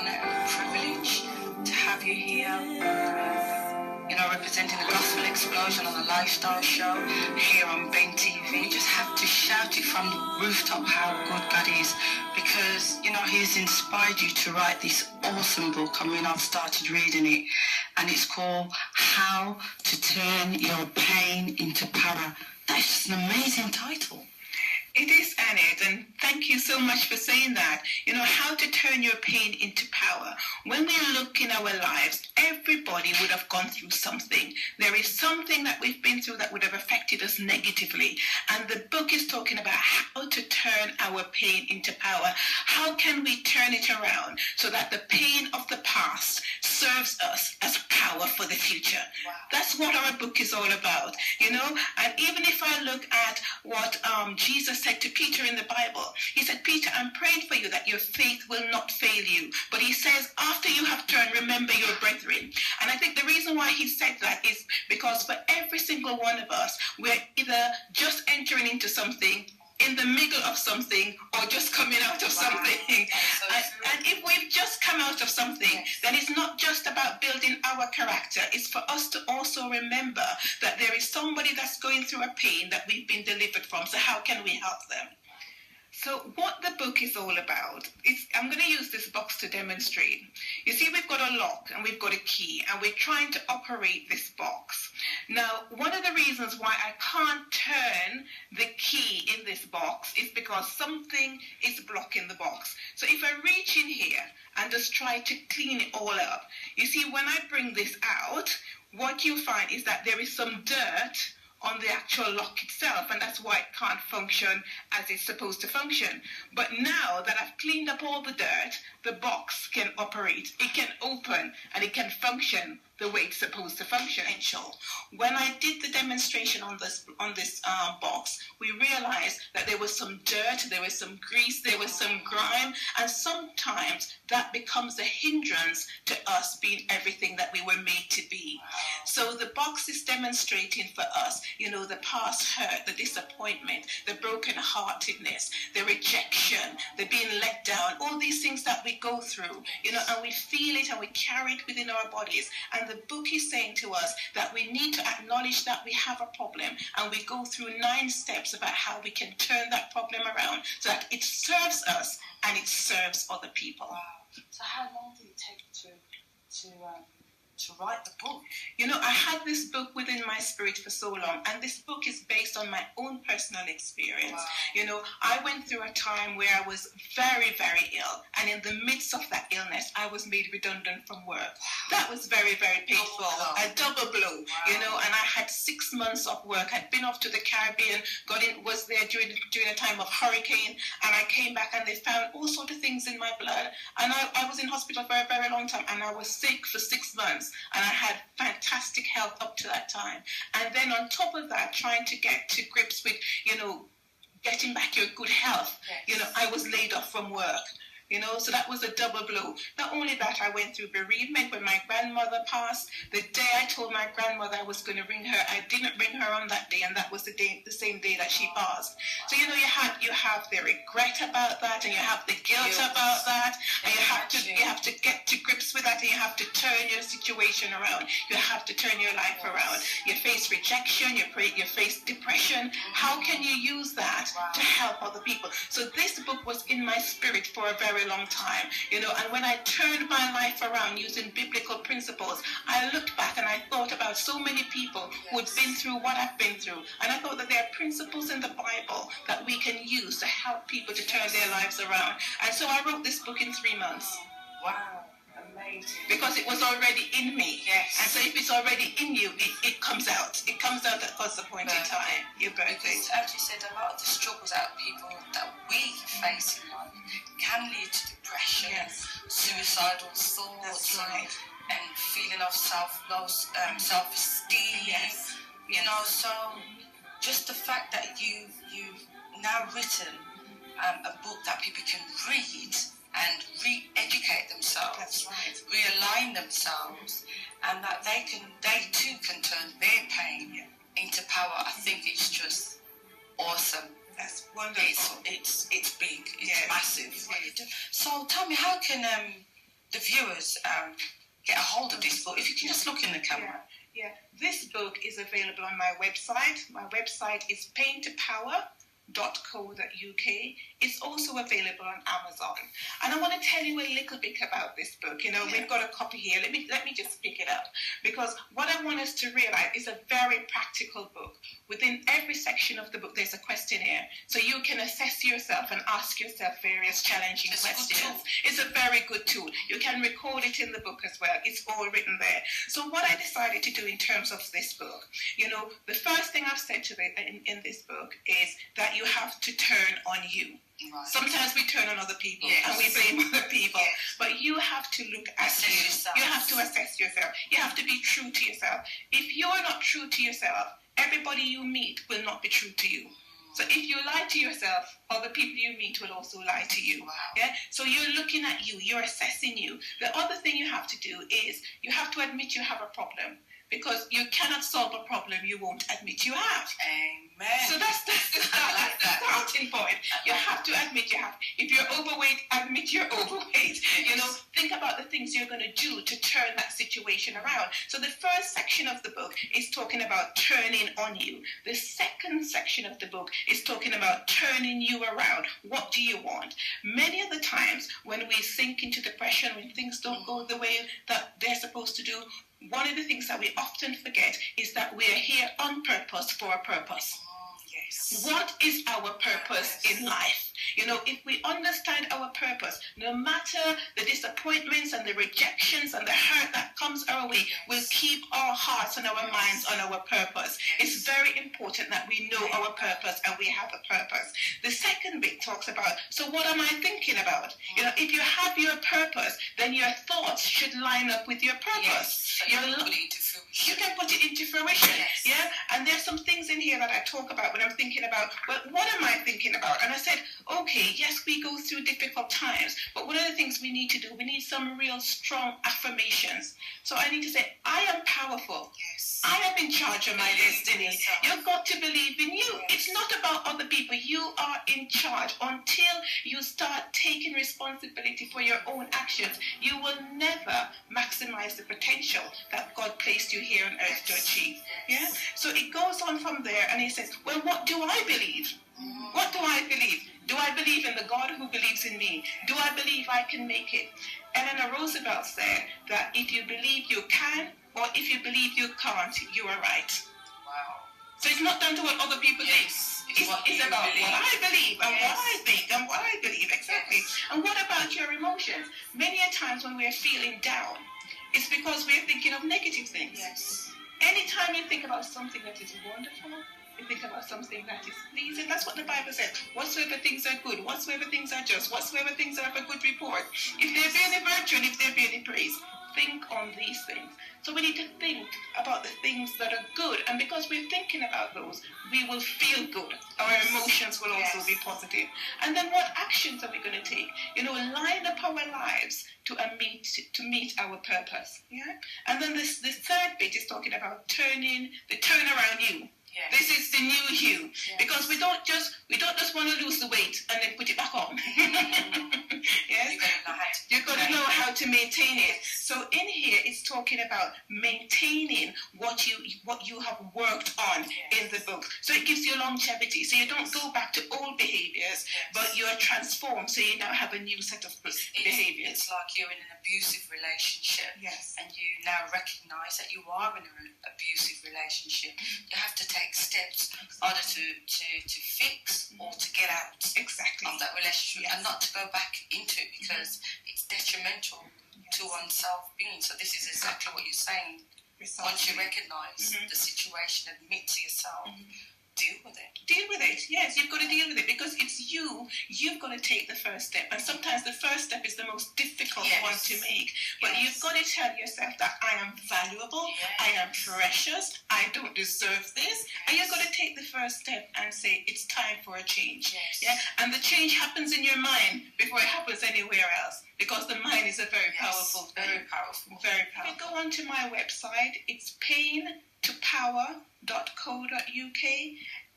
honour and privilege to have you here, representing the Gospel Explosion on the Lifestyle Show here on BenTV. We just have to shout it from the rooftop how good God is, because, He's inspired you to write this awesome book. I've started reading it, and it's called How to Turn Your Pain into Power. That's just an amazing title. It is, Annette, and thank you so much for saying that. How to turn your pain into power. When we look in our lives, everybody would have gone through something. There is something that we've been through that would have affected us negatively. And the book is talking about how to turn our pain into power. How can we turn it around so that the pain of the past serves us as power for the future? Wow. That's what our book is all about, And even if I look at what Jesus said to Peter in the Bible, he said, Peter, I'm praying for you that your faith will not fail you. But he says, after you have turned, remember your brethren. And I think the reason why he said that is because for every single one of us, we're either just entering into something, in the middle of something, or just coming out of something. And if we've just come out of something, then it's not just about building our character. It's for us to also remember that there is somebody that's going through a pain that we've been delivered from. So how can we help them? So what the book is all about, I'm going to use this box to demonstrate. You see, we've got a lock and we've got a key, and we're trying to operate this box. Now, one of the reasons why I can't turn the key in this box is because something is blocking the box. So if I reach in here and just try to clean it all up, you see, when I bring this out, what you find is that there is some dirt on the actual lock itself, and that's why it can't function as it's supposed to function. But now that I've cleaned up all the dirt, the box can operate. It can open and it can function the way it's supposed to function. When I did the demonstration on this box, we realized that there was some dirt, there was some grease, there was some grime, and sometimes that becomes a hindrance to us being everything that we were made to be. So the box is demonstrating for us, the past hurt, the disappointment, the brokenheartedness, the rejection, the being let down, all these things that we go through, and we feel it and we carry it within our bodies. And the book is saying to us that we need to acknowledge that we have a problem, and we go through 9 steps about how we can turn that problem around so that it serves us and it serves other people. Wow. So how long did it take to write the book? I had this book within my spirit for so long, and this book is based on my own personal experience. Wow. I went through a time where I was very, very ill, and in the midst of that illness, I was made redundant from work. Wow. That was very, very painful. A double blow, wow. And I had 6 months of work. I'd been off to the Caribbean, was there during a time of hurricane, and I came back and they found all sorts of things in my blood, and I was in hospital for a very long time, and I was sick for 6 months. And I had fantastic health up to that time. And then on top of that, trying to get to grips with, getting back your good health. Yes. I was laid off from work. So that was a double blow. Not only that, I went through bereavement when my grandmother passed. The day I told my grandmother I was going to ring her, I didn't ring her on that day, and that was the same day that she passed. So you have the regret about that, and you have the guilt about that, and you have to get to grips with that, and you have to turn your situation around. You have to turn your life around. You face rejection, you face depression. How can you use that to help other people? So this book was in my spirit for a very long time, and when I turned my life around using biblical principles, I looked back and I thought about so many people who had been through what I've been through, and I thought that there are principles in the Bible that we can use to help people to turn their lives around. And so I wrote this book in 3 months. Wow. Amazing. Because it was already in me. Yes. And so if it's already in you, it comes out. It comes out at a point in time. Your birthday. As you said, a lot of the struggles that we face in life can lead to depression, yes, suicidal thoughts, right, and feeling of self-loss, self-esteem. Yes. So just the fact that you've now written a book that people can read and re-educate themselves, that's right, realign themselves, and that they too can turn their pain into power. I think it's just awesome. That's wonderful. It's big. It's massive. So tell me, how can the viewers get a hold of this book? If you can just look in the camera. Yeah. This book is available on my website. My website is paintopower.co.uk. It's also available on Amazon. And I want to tell you a little bit about this book. You know, we've got a copy here. Let me just pick it up, because what I want us to realize is a very practical book. Within every section of the book, there's a questionnaire, so you can assess yourself and ask yourself various challenging questions. It's a very good tool. You can record it in the book as well. It's all written there. So what I decided to do in terms of this book, you know, the first thing I've said to it in this book is that you have to turn on you. Right. Sometimes we turn on other people and we blame other people, but you have to look at you. You have to assess yourself. You have to be true to yourself. If you're not true to yourself, everybody you meet will not be true to you. So if you lie to yourself, other people you meet will also lie to you. Wow. Yeah. So you're looking at you. You're assessing you. The other thing you have to do is you have to admit you have a problem, because you cannot solve a problem you won't admit you have. Amen. So that's the starting point. You have to admit you have. If you're overweight, admit you're overweight. You know, think about the things you're going to do to turn that situation around. So the first section of the book is talking about turning on you. The second section of the book is talking about turning you around. What do you want? Many of the times when we sink into depression, when things don't go the way that they're supposed to do, one of the things that we often forget is that we are here on purpose for a purpose. Yes. What is our purpose in life? You know, if we understand our purpose, no matter the disappointments and the rejections and the hurt that comes our way, we'll keep our hearts and our minds on our purpose. It's very important that we know our purpose and we have a purpose. The second bit talks about, so what am I thinking about? You know, if you have your purpose, then your thoughts should line up with your purpose. You can put it into fruition. Yes. Yeah? And there's some things in here that I talk about when I'm thinking about, well, what am I thinking about? And I said, okay, yes, we go through difficult times, but one of the things we need to do, we need some real strong affirmations. So I need to say, I am powerful. Yes. I am in charge of my destiny. You've got to believe in you. Yes. It's not about other people. You are in charge. Until you start taking responsibility for your own actions, you will never maximize the potential that God placed you here on earth to achieve. Yeah? So it goes on from there, and he says, well, what do I believe? What do I believe? Do I believe in the God who believes in me? Do I believe I can make it? Eleanor Roosevelt said that if you believe you can, or if you believe you can't, you are right. Wow. So it's not down to what other people think. It's about what I believe and what I think and what I believe. Exactly. Yes. And what about your emotions? Many a times when we're feeling down, it's because we're thinking of negative things. Yes. Anytime you think about something that is wonderful, you think about something that is pleasing. That's what the Bible says. Whatsoever things are good, whatsoever things are just, whatsoever things are of a good report, if there be any virtue and if there be any praise, think on these things. So we need to think about the things that are good, and because we're thinking about those, we will feel good. Our emotions will also be positive. And then what actions are we going to take? You know, line up our lives to meet our purpose. Yeah. And then this third bit is talking about turn around you. Yes. This is the new you, because we don't just want to lose the weight and then put it back on. Yes, you've got to know how to maintain it. So in here, it's talking about maintaining what you have worked on in the book. So it gives you longevity. So you don't go back to old behaviors, but you are transformed. So you now have a new set of behaviors. It's like you're in an abusive relationship, and you now recognise that you are in an abusive relationship. You have to take steps either to fix or to get out of that relationship and not to go back into it, because it's detrimental to one's self-being. So this is exactly what you're saying. Once you recognise the situation, admit to yourself, deal with it. Deal with it. Yes, you've got to deal with it, because it's you. You've got to take the first step. And sometimes the first step is the most difficult one to make. But you've got to tell yourself that I am valuable, I am precious, I don't deserve this. And you've got to take the first step and say, it's time for a change. Yeah? And the change happens in your mind before it happens anywhere else, because the mind is a very powerful thing. Very powerful. Very powerful. You go onto my website, it's paintopower.co.uk.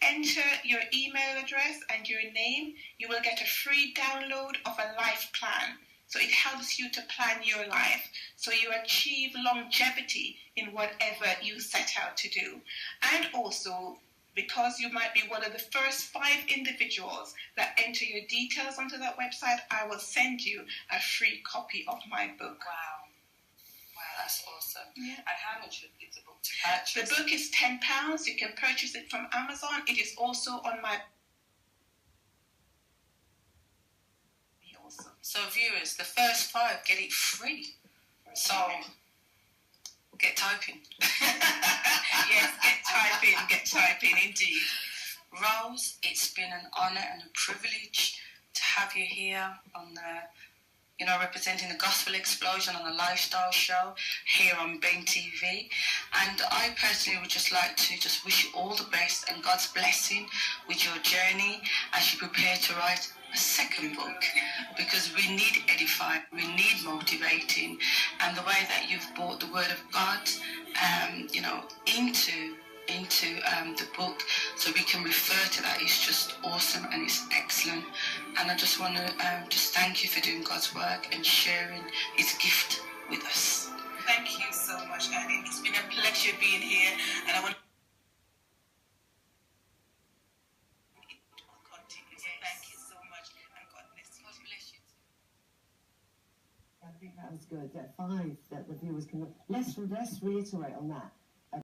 Enter your email address and your name. You will get a free download of a life plan. So it helps you to plan your life so you achieve longevity in whatever you set out to do. And also, because you might be one of the first 5 individuals that enter your details onto that website, I will send you a free copy of my book. Wow. Wow, that's awesome. Yeah. And how much is the book to purchase? The book is £10. You can purchase it from Amazon. It is also on my... So viewers, the first 5 get it free. So get typing. Yes, get typing, indeed. Rose, it's been an honour and a privilege to have you here on the, representing the Gospel Explosion on the Lifestyle Show here on BenTV. And I personally would just like to just wish you all the best and God's blessing with your journey as you prepare to write a second book, because we need edifying, we need motivating, and the way that you've brought the Word of God, into the book, so we can refer to that, is just awesome and it's excellent. And I just want to just thank you for doing God's work and sharing His gift with us. Thank you so much, Annie. It's been a pleasure being here, and I want. I think that was good. That 5 that the viewers can... Let's reiterate on that.